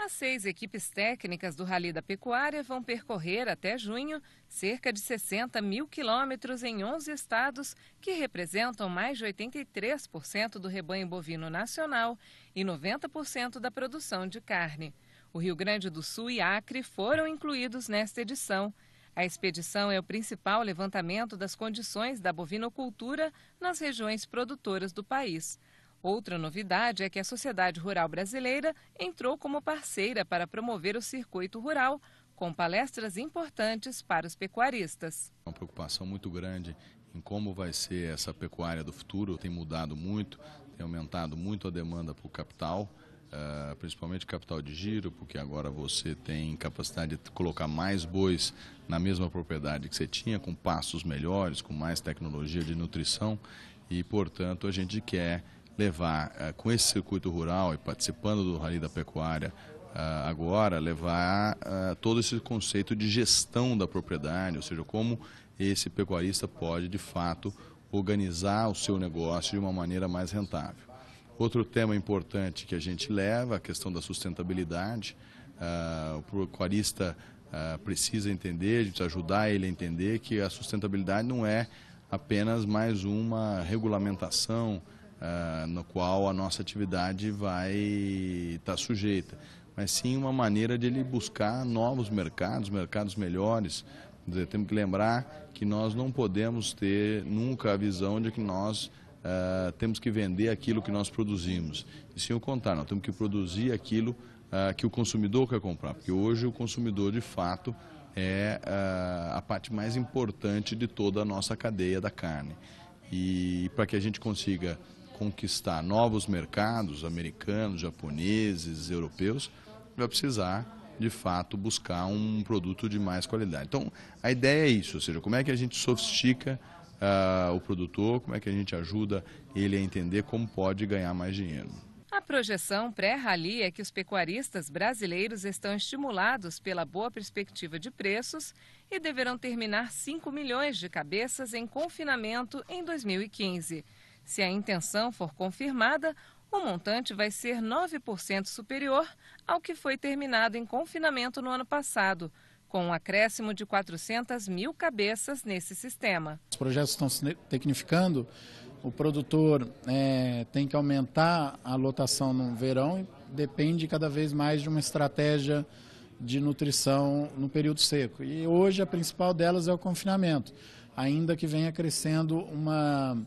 As 6 equipes técnicas do Rally da Pecuária vão percorrer até junho cerca de 60 mil quilômetros em 11 estados, que representam mais de 83% do rebanho bovino nacional e 90% da produção de carne. O Rio Grande do Sul e Acre foram incluídos nesta edição. A expedição é o principal levantamento das condições da bovinocultura nas regiões produtoras do país. Outra novidade é que a Sociedade Rural Brasileira entrou como parceira para promover o circuito rural, com palestras importantes para os pecuaristas. Uma preocupação muito grande em como vai ser essa pecuária do futuro. Tem mudado muito, tem aumentado muito a demanda por capital, principalmente capital de giro, porque agora você tem capacidade de colocar mais bois na mesma propriedade que você tinha, com pastos melhores, com mais tecnologia de nutrição e, portanto, a gente quer levar com esse circuito rural e participando do Rally da Pecuária agora, levar todo esse conceito de gestão da propriedade, ou seja, como esse pecuarista pode de fato organizar o seu negócio de uma maneira mais rentável. Outro tema importante que a gente leva, a questão da sustentabilidade. O pecuarista precisa entender, a gente precisa ajudar ele a entender que a sustentabilidade não é apenas mais uma regulamentação no qual a nossa atividade vai estar sujeita, mas sim uma maneira de ele buscar novos mercados, mercados melhores. Temos que lembrar que nós não podemos ter nunca a visão de que nós temos que vender aquilo que nós produzimos, e sim o contrário, nós temos que produzir aquilo que o consumidor quer comprar, porque hoje o consumidor de fato é a parte mais importante de toda a nossa cadeia da carne. E para que a gente consiga conquistar novos mercados, americanos, japoneses, europeus, vai precisar, de fato, buscar um produto de mais qualidade. Então, a ideia é isso, ou seja, como é que a gente sofistica o produtor, como é que a gente ajuda ele a entender como pode ganhar mais dinheiro. A projeção pré-rally é que os pecuaristas brasileiros estão estimulados pela boa perspectiva de preços e deverão terminar 5 milhões de cabeças em confinamento em 2015. Se a intenção for confirmada, o montante vai ser 9% superior ao que foi terminado em confinamento no ano passado, com um acréscimo de 400 mil cabeças nesse sistema. Os projetos estão se tecnificando, o produtor tem que aumentar a lotação no verão e depende cada vez mais de uma estratégia de nutrição no período seco. E hoje a principal delas é o confinamento, ainda que venha crescendo uma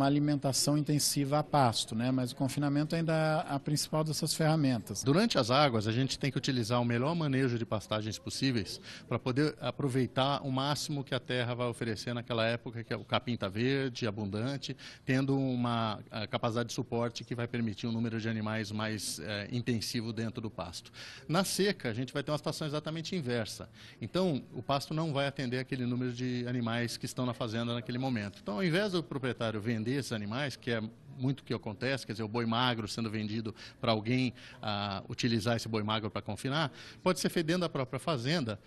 alimentação intensiva a pasto, né? Mas o confinamento ainda é a principal dessas ferramentas. Durante as águas, a gente tem que utilizar o melhor manejo de pastagens possíveis para poder aproveitar o máximo que a terra vai oferecer naquela época, que o capim está verde, abundante, tendo uma capacidade de suporte que vai permitir um número de animais mais intensivo dentro do pasto. Na seca, a gente vai ter uma situação exatamente inversa. Então, o pasto não vai atender aquele número de animais que estão na fazenda naquele momento. Então, ao invés do proprietário vender esses animais, que é muito o que acontece, quer dizer, o boi magro sendo vendido para alguém utilizar esse boi magro para confinar, pode ser feito dentro da própria fazenda,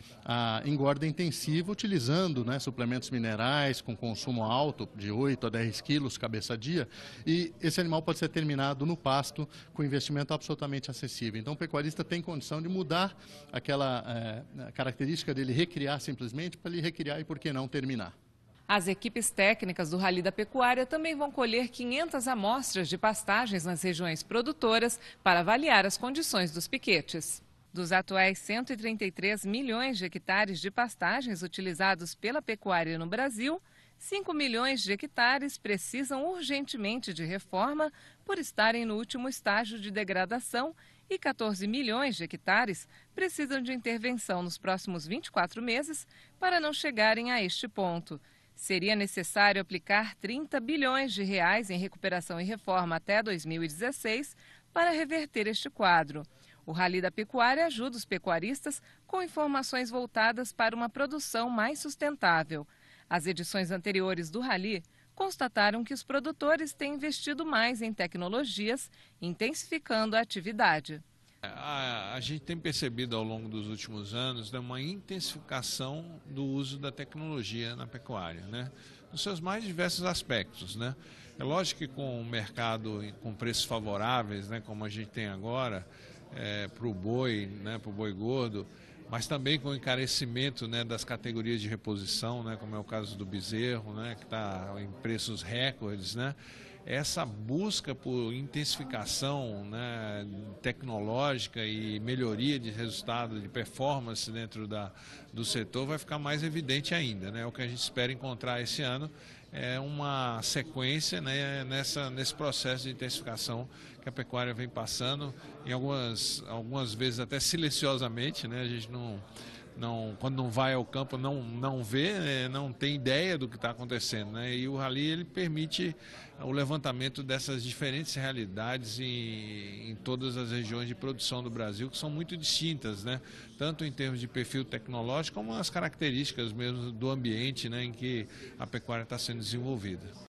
engorda intensiva, utilizando suplementos minerais com consumo alto, de 8 a 10 quilos cabeça dia, e esse animal pode ser terminado no pasto com investimento absolutamente acessível. Então o pecuarista tem condição de mudar aquela característica dele recriar simplesmente para ele recriar e, por que não, terminar. As equipes técnicas do Rally da Pecuária também vão colher 500 amostras de pastagens nas regiões produtoras para avaliar as condições dos piquetes. Dos atuais 133 milhões de hectares de pastagens utilizados pela pecuária no Brasil, 5 milhões de hectares precisam urgentemente de reforma por estarem no último estágio de degradação e 14 milhões de hectares precisam de intervenção nos próximos 24 meses para não chegarem a este ponto. Seria necessário aplicar 30 bilhões de reais em recuperação e reforma até 2016 para reverter este quadro. O Rally da Pecuária ajuda os pecuaristas com informações voltadas para uma produção mais sustentável. As edições anteriores do Rally constataram que os produtores têm investido mais em tecnologias, intensificando a atividade. A gente tem percebido ao longo dos últimos anos uma intensificação do uso da tecnologia na pecuária, nos seus mais diversos aspectos. É lógico que com o mercado com preços favoráveis, como a gente tem agora, para o boi, né, para o boi gordo, mas também com o encarecimento, né, das categorias de reposição, né, como é o caso do bezerro, né, que está em preços recordes, né. Essa busca por intensificação, né, tecnológica e melhoria de resultado, de performance dentro do setor vai ficar mais evidente ainda, né. O que a gente espera encontrar esse ano é uma sequência, né, nesse processo de intensificação que a pecuária vem passando, em algumas vezes até silenciosamente, né, a gente quando não vai ao campo não vê, né, não tem ideia do que está acontecendo, né, e o Rally ele permite o levantamento dessas diferentes realidades em todas as regiões de produção do Brasil, que são muito distintas, né, tanto em termos de perfil tecnológico como as características mesmo do ambiente, né, em que a pecuária está sendo desenvolvida.